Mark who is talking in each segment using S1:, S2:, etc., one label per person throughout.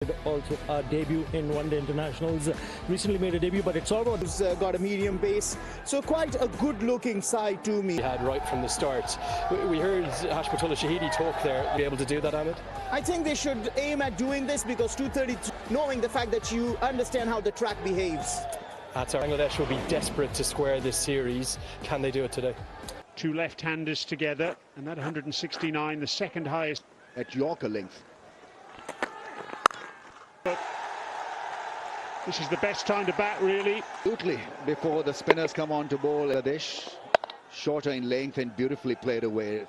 S1: Also a debut in one-day internationals. Recently made a debut, but it's all about.
S2: Got a medium base, so quite a good-looking side to me.
S3: He had right from the start. We heard Hashmatullah Shahidi talk there. Be able to do that, Ahmed?
S2: I think they should aim at doing this because 232, knowing the fact that you understand how the track behaves.
S3: Bangladesh will be desperate to square this series. Can they do it today?
S4: Two left-handers together, and that 169, the second highest
S5: at Yorker length.
S4: This is the best time to bat, really.
S5: Absolutely, before the spinners come on to bowl. Bangladesh, shorter in length and beautifully played away.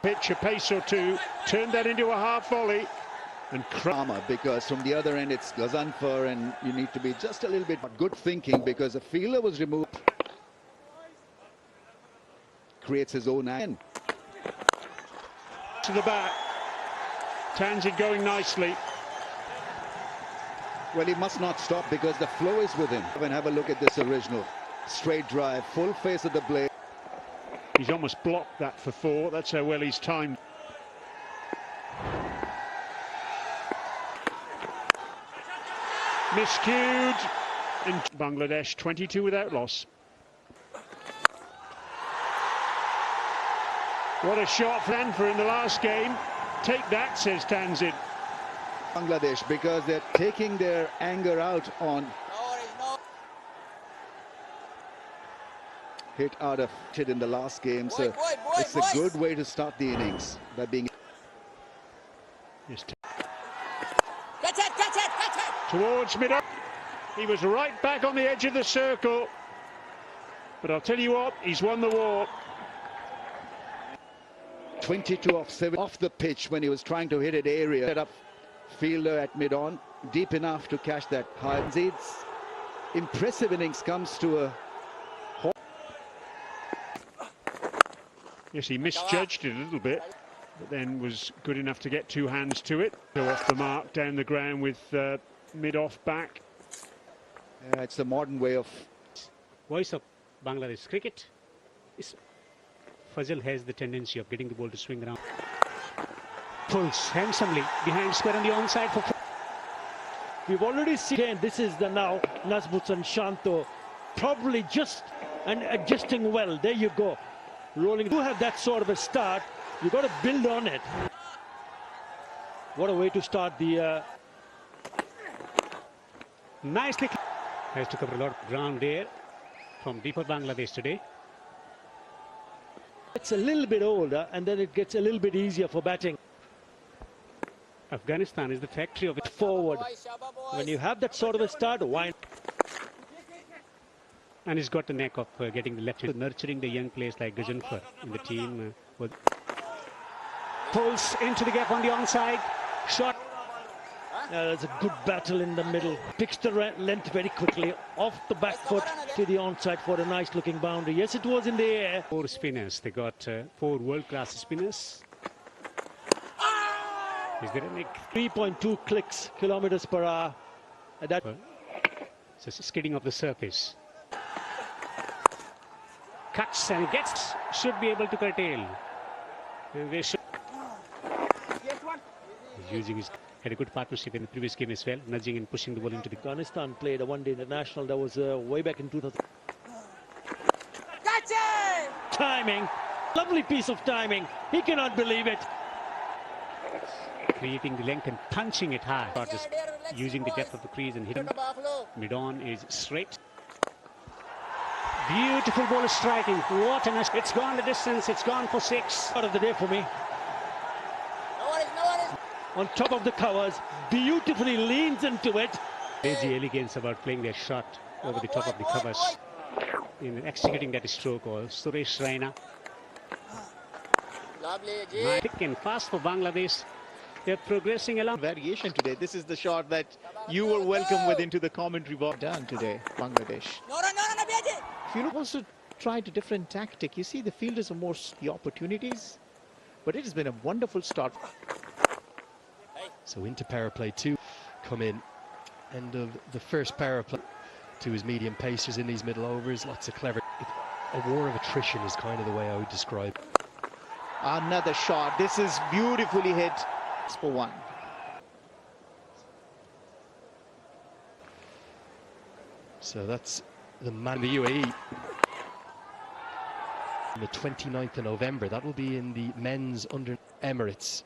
S4: Pitch a pace or two, turned that into a half volley. And
S5: because from the other end it's Ghazanfar, and you need to be just a little bit good thinking because the fielder was removed. Creates his own end.
S4: To the bat. Tanzid going nicely.
S5: Well, he must not stop because the flow is with him. And have a look at this original. Straight drive, full face of the blade.
S4: He's almost blocked that for four. That's how well he's timed. Miscued. And Bangladesh 22 without loss. What a shot for Anfer in the last game. Take that, says Tanzid.
S5: Bangladesh, because they're taking their anger out on hit out of it in the last game. So it's a good way to start the innings by being
S4: towards mid. He was right back on the edge of the circle. But I'll tell you what, he's won the war.
S5: 22 off 7 off the pitch when he was trying to hit it area. Set up fielder at mid-on, deep enough to catch that high. Zid's impressive innings comes to a halt.
S4: Yes, he misjudged it a little bit, but then was good enough to get two hands to it. Go off the mark down the ground with mid-off back.
S5: It's the modern way of
S6: voice of Bangladesh cricket. Fazil has the tendency of getting the ball to swing around. Pulls handsomely behind square on the onside for.
S1: We've already seen this is the now Nazmut and Shanto probably just and adjusting well. There you go, rolling. You have that sort of a start. You got to build on it. What a way to start the.
S6: Nicely has to cover a lot of ground there from deeper Bangladesh today.
S1: It's a little bit older and then it gets a little bit easier for batting.
S6: Afghanistan is the factory of it.
S1: Forward. When you have that sort of a start, why?
S6: And he's got the knack of getting the left, nurturing the young players like Ghazanfar in the team. Pulls into the gap on the onside. Shot.
S1: There's a good battle in the middle. Picks the length very quickly off the back foot to the onside for a nice looking boundary. Yes, it was in the air.
S6: Four spinners. They got four world-class spinners. Is there any
S1: 3.2 kilometers per hour? That
S6: so skidding of the surface. Cuts and gets. Should be able to curtail. And they should. He's using his. Had a good partnership in the previous game as well, nudging and pushing the ball into the.
S1: Afghanistan played a one-day international that was way back in 2000. Timing, lovely piece of timing. He cannot believe it.
S6: Creating the length and punching it high. Just using the depth of the crease and hitting. Mid-on is straight. Beautiful ball striking. What an! It's gone the distance. It's gone for 6.
S1: Out of the day for me. On top of the covers, beautifully leans into it.
S6: Crazy elegance about playing their shot over the top of the covers. In executing that stroke, or Suresh Raina. Thick and fast for Bangladesh. They're progressing along.
S7: Variation today. This is the shot that you were welcome with into the commentary box. Done today, Bangladesh. If you want to try a different tactic, you see the fielders are more the opportunities, but it has been a wonderful start.
S8: So into power play 2 come in. End of the first power play to his medium pacers in these middle overs. Lots of clever. a war of attrition is kind of the way I would describe it.
S7: Another shot. This is beautifully hit for one.
S8: So that's the man of the UAE. On the 29th of November, that will be in the men's under Emirates.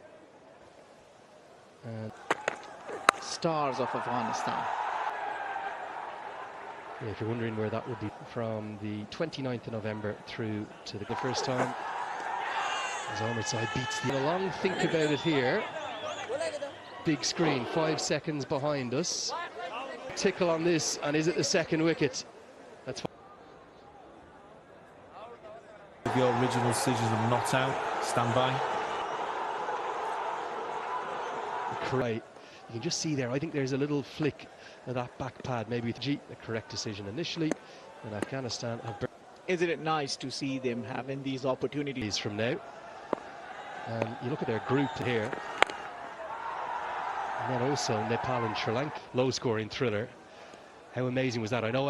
S7: Stars of Afghanistan.
S8: Yeah, if you're wondering where that would be, from the 29th of November through to the first time as Amritsar beats the... A long think about it here. Big screen, 5 seconds behind us. Tickle on this, and is it the second wicket? That's
S9: your original decision of not out, stand by.
S8: Right. You can just see there, I think there's a little flick of that back pad, maybe with G, the correct decision initially, and Afghanistan have...
S7: Isn't it nice to see them having these opportunities
S8: from now? And you look at their group here, and then also Nepal and Sri Lanka, low-scoring thriller. How amazing was that? I know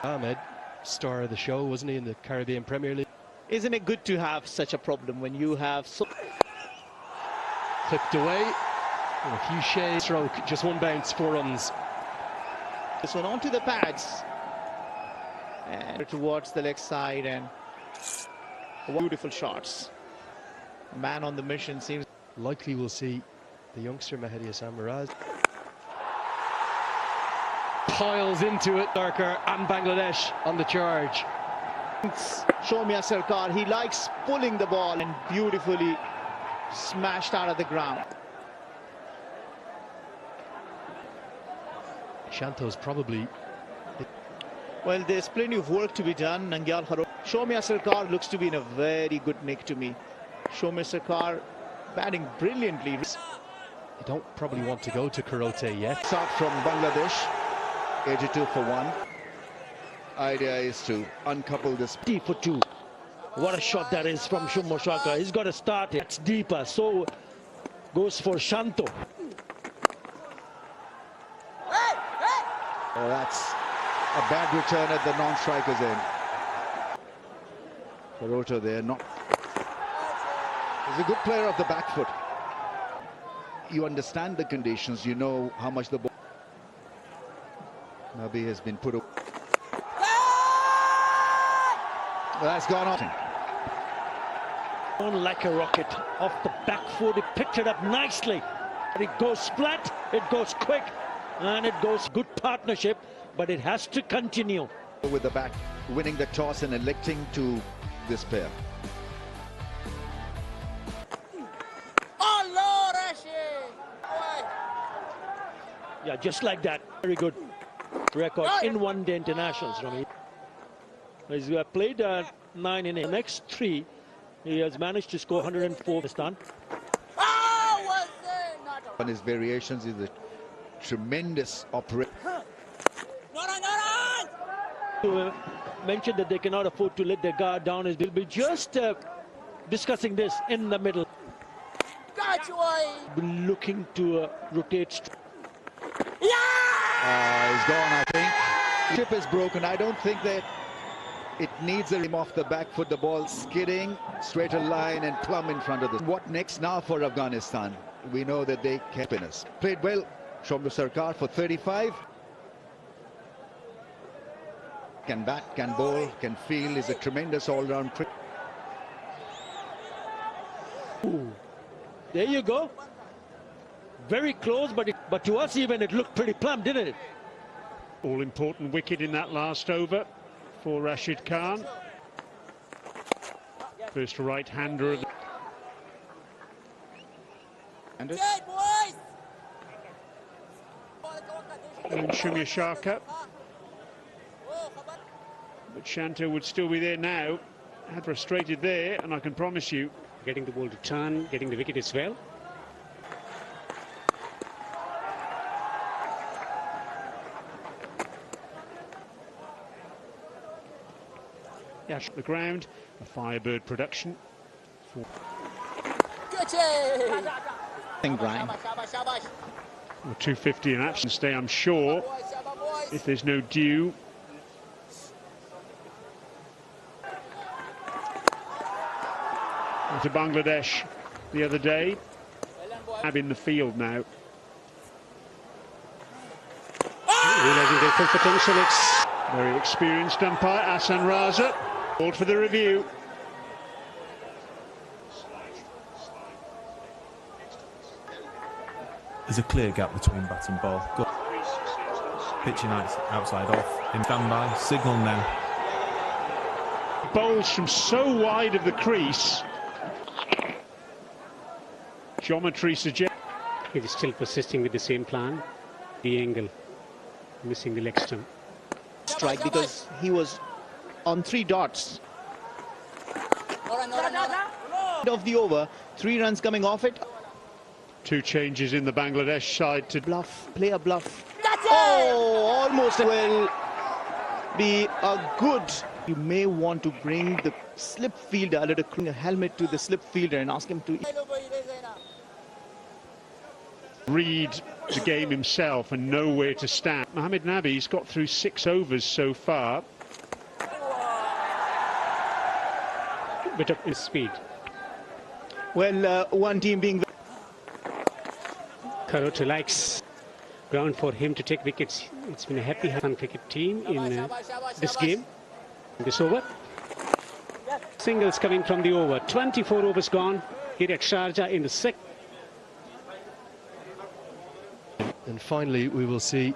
S8: Ahmed, star of the show, wasn't he, in the Caribbean Premier League?
S7: Isn't it good to have such a problem when you have so...
S8: Clipped away, and a few shades, stroke, just one bounce, 4 runs.
S7: This one onto the pads, and towards the leg side, and beautiful shots. Man on the mission seems...
S8: Likely we'll see the youngster Mahdi Hassan Miraz. Piles into it, Darkar and Bangladesh on the charge.
S7: Shomia Sarkar, he likes pulling the ball and beautifully smashed out of the ground.
S8: Shanto's probably...
S7: Well, there's plenty of work to be done. Nangyal Kharo. Shomia Sarkar looks to be in a very good nick to me. Shomia Sarkar batting brilliantly.
S8: You don't probably want to go to Kurote yet.
S5: Start from Bangladesh, 82 for 1. Idea is to uncouple this.
S1: 3 for 2. What a shot that is from Shumo Shaka. He's got to start it. It's deeper, so goes for Shanto.
S5: Oh, that's a bad return at the non-striker's end. Kurote there, not... He's a good player of the back foot. You understand the conditions, you know how much the ball... Nabi has been put... That's gone off.
S1: On like a rocket off the back foot. He picked it up nicely. It goes splat, it goes quick, and it goes good partnership, but it has to continue.
S5: With the bat, winning the toss and electing to this pair.
S1: Yeah, just like that. Very good record in one-day internationals, Rami. He's played 9 in the next 3. He has managed to score 104 this time.
S5: On his variations is a tremendous operator.
S1: Mentioned that they cannot afford to let their guard down. We'll be just discussing this in the middle. Looking to rotate.
S5: He's gone, I think. Ship is broken. I don't think that it needs a rim off the back foot. The ball skidding, straighter line and plumb in front of this. What next now for Afghanistan? We know that they kept in us. Played well. Shomia Sarkar for 35. Can bat, can bowl, can field. Is a tremendous all-round cricket.
S1: There you go. Very close, but to us even it looked pretty plumb, didn't it?
S4: All-important wicket in that last over for Rashid Khan. First right-hander of the... And Shomia Shaka. But Shanto would still be there now. Had frustrated there, and I can promise you...
S6: Getting the ball to turn, getting the wicket as well.
S4: Yeah, the ground, a Firebird production.
S7: Brian.
S4: 250 in absence day, I'm sure. If there's no dew, to Bangladesh the other day. Have in the field now.
S6: Realising their full potential, it's
S4: Very experienced umpire, Hassan Raza. Called for the review.
S9: There's a clear gap between bat and ball. Go. Pitching outside off. In standby. Signal now.
S4: Bowls from so wide of the crease. Geometry suggests.
S6: He is still persisting with the same plan. The angle, missing the leg stump.
S7: Strike because he was on 3 dots. Of the over, 3 runs coming off it.
S4: 2 changes in the Bangladesh side to
S7: Bluff, play a bluff. Oh, almost will be a good. You may want to bring the slip fielder, a little helmet to the slip fielder and ask him to
S4: read the game himself and know where to stand. Mohamed Nabi's got through 6 overs so far.
S6: Bit of his speed.
S7: Well, one team being.
S6: Karota likes ground for him to take wickets. It's been a happy fun cricket team in this game, this over. Singles coming from the over. 24 overs gone here at Sharjah in the 6th.
S8: And finally, we will see.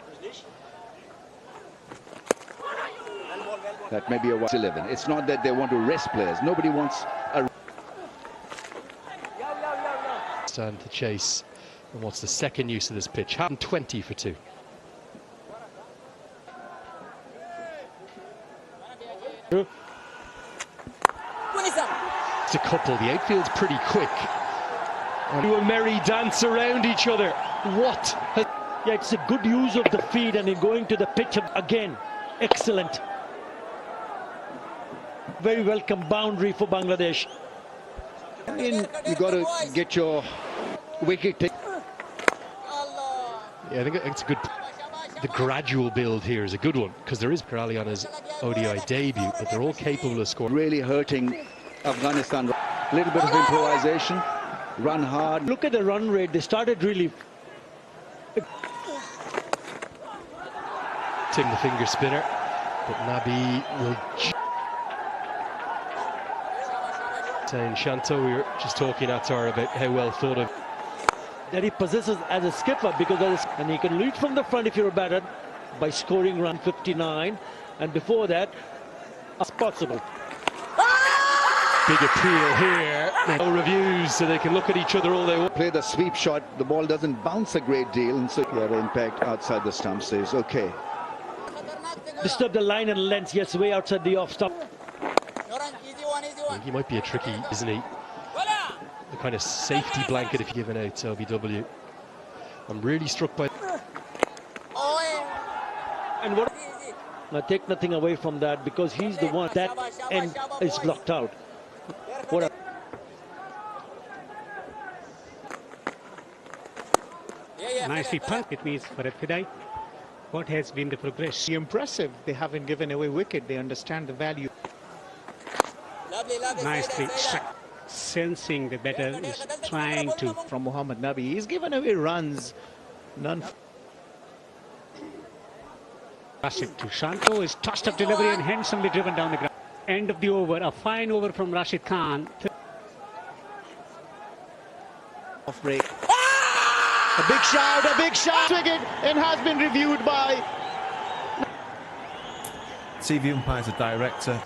S5: That may be a 11. It's not that they want to rest players. Nobody wants a
S8: Stand to chase. And what's the second use of this pitch? 20 for 2. It's a couple. The outfield's pretty quick. And do a merry dance around each other. What?
S1: Yeah, it's a good use of the feet and in going to the pitch again. Excellent. Very welcome boundary for Bangladesh.
S5: I mean, you got to get your wicket take.
S8: Yeah, I think it's a good. The gradual build here is a good one because there is Pirali on his ODI debut, but they're all capable of scoring.
S5: Really hurting Afghanistan. A little bit of improvisation. Run hard.
S1: Look at the run rate. They started really.
S8: Tim the finger spinner, but Nabi will. Saying Shanto, we were just talking at her about how well thought of
S1: that he possesses as a skipper, because and he can lead from the front if you're a batter by scoring run 59, and before that as possible.
S8: Big appeal here. No reviews, so they can look at each other all they want.
S5: Play the sweep shot. The ball doesn't bounce a great deal, and so the impact outside the stump says okay.
S1: Disturb the line and length. Yes, way outside the off stump.
S8: He might be a tricky, isn't he? The kind of safety blanket if given out to LBW. I'm really struck by.
S1: And what? Now take nothing away from that, because he's the one that end is blocked out. What?
S6: Nicely pumped, it means for Fidai. What has been the progress?
S7: Impressive. They haven't given away wicket. They understand the value.
S6: Nicely struck. Sensing the batter is trying to.
S7: From Mohamed Nabi, he's given away runs. None.
S6: Rashid to Shanto is tossed up delivery and handsomely driven down the ground. End of the over, a fine over from Rashid Khan.
S7: Off break. A big shot, wicket, and has been reviewed by.
S9: TV umpire's a director.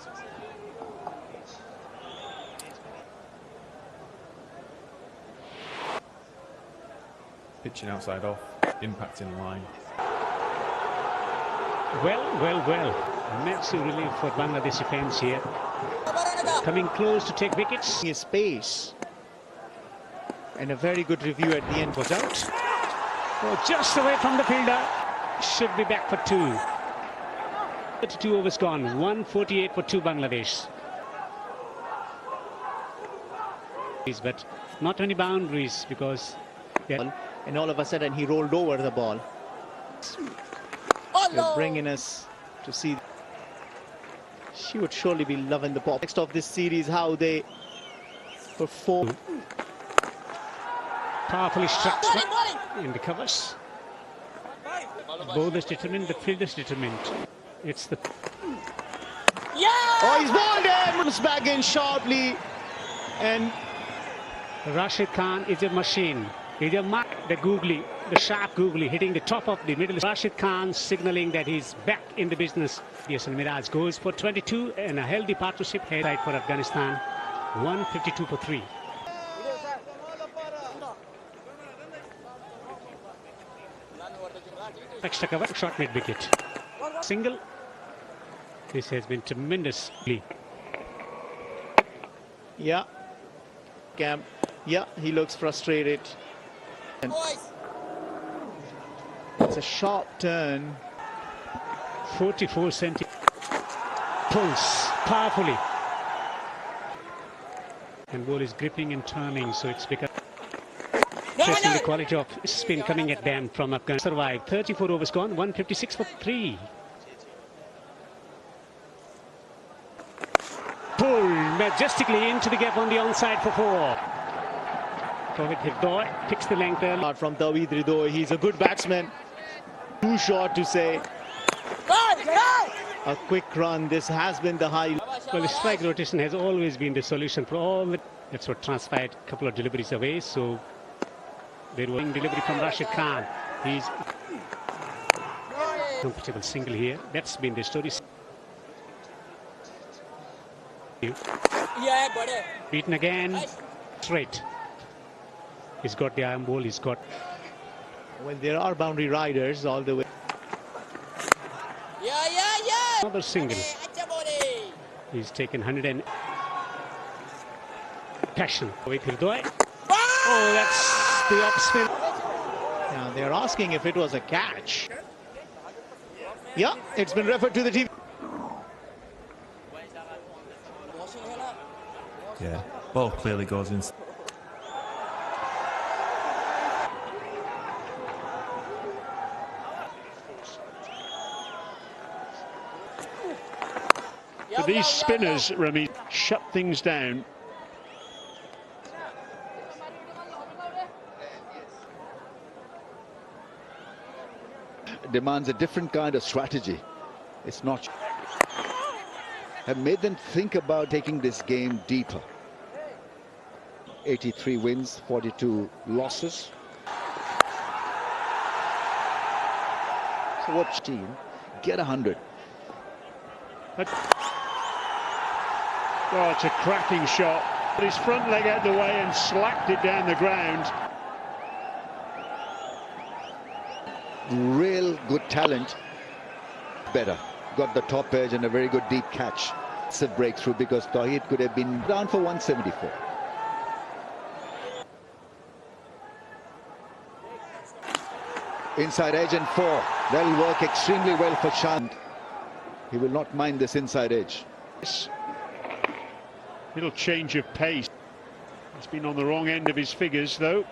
S9: Pitching outside off, impact in line.
S6: Well. Massive relief for Bangladesh defence here. Coming close to take wickets.
S7: His pace. And a very good review at the end.
S6: Was out. Oh, just away from the fielder. Should be back for 2. 32 overs gone. 148 for 2 Bangladesh. But not many boundaries because. Yeah.
S7: And all of a sudden he rolled over the ball. They're bringing us to see. She would surely be loving the ball. Next of this series, how they for 4.
S6: Powerfully struck in the covers. Bowlers determined, the fielders determined. It's the...
S7: Oh, he's bowled him! Comes back in sharply. And
S6: Rashid Khan is a machine. He's a mark, the googly, the sharp googly, hitting the top of the middle. Rashid Khan signaling that he's back in the business. Yes, and Miraj goes for 22 and a healthy partnership head for Afghanistan. 152 for 3. Extra cover, short mid wicket. Single. This has been tremendously.
S7: yeah, Camp. Yeah, he looks frustrated. And it's a sharp turn.
S6: 44 centimeters. Pulls powerfully. And ball is gripping and turning, so it's become stressing the quality of spin coming at them from Afghanistan. Survived. 34 overs gone, 156 for 3. Pulled majestically into the gap on the onside for 4. Tawhid Hifdoi picks the length early.
S7: From Tawhid Hifdoi, he's a good batsman. Too short to say. A quick run. This has been the high.
S6: Well, the strike rotation has always been the solution for all. That's what transpired a couple of deliveries away. So there was delivery from Rashid Khan. He's comfortable single here. That's been the story. Beaten again. Straight. He's got the iron ball. He's got.
S7: Well, there are boundary riders all the way.
S6: Another single. He's taken 100 and passion. Oh, that's the off spin.
S7: Now they're asking if it was a catch. Yeah, it's been referred to the TV.
S9: Yeah, ball clearly goes in.
S4: But these spinners, Rami, shut things down.
S5: Demands a different kind of strategy. It's not. Have made them think about taking this game deeper. 83 wins, 42 losses. So what team get 100?
S4: Oh, it's a cracking shot. Put his front leg out the way and slapped it down the ground.
S5: Real good talent. Better. Got the top edge and a very good deep catch. It's a breakthrough because Tawhid could have been down for 174. Inside edge and 4. That'll work extremely well for Chand. He will not mind this inside edge.
S4: Little change of pace. He's been on the wrong end of his figures, though.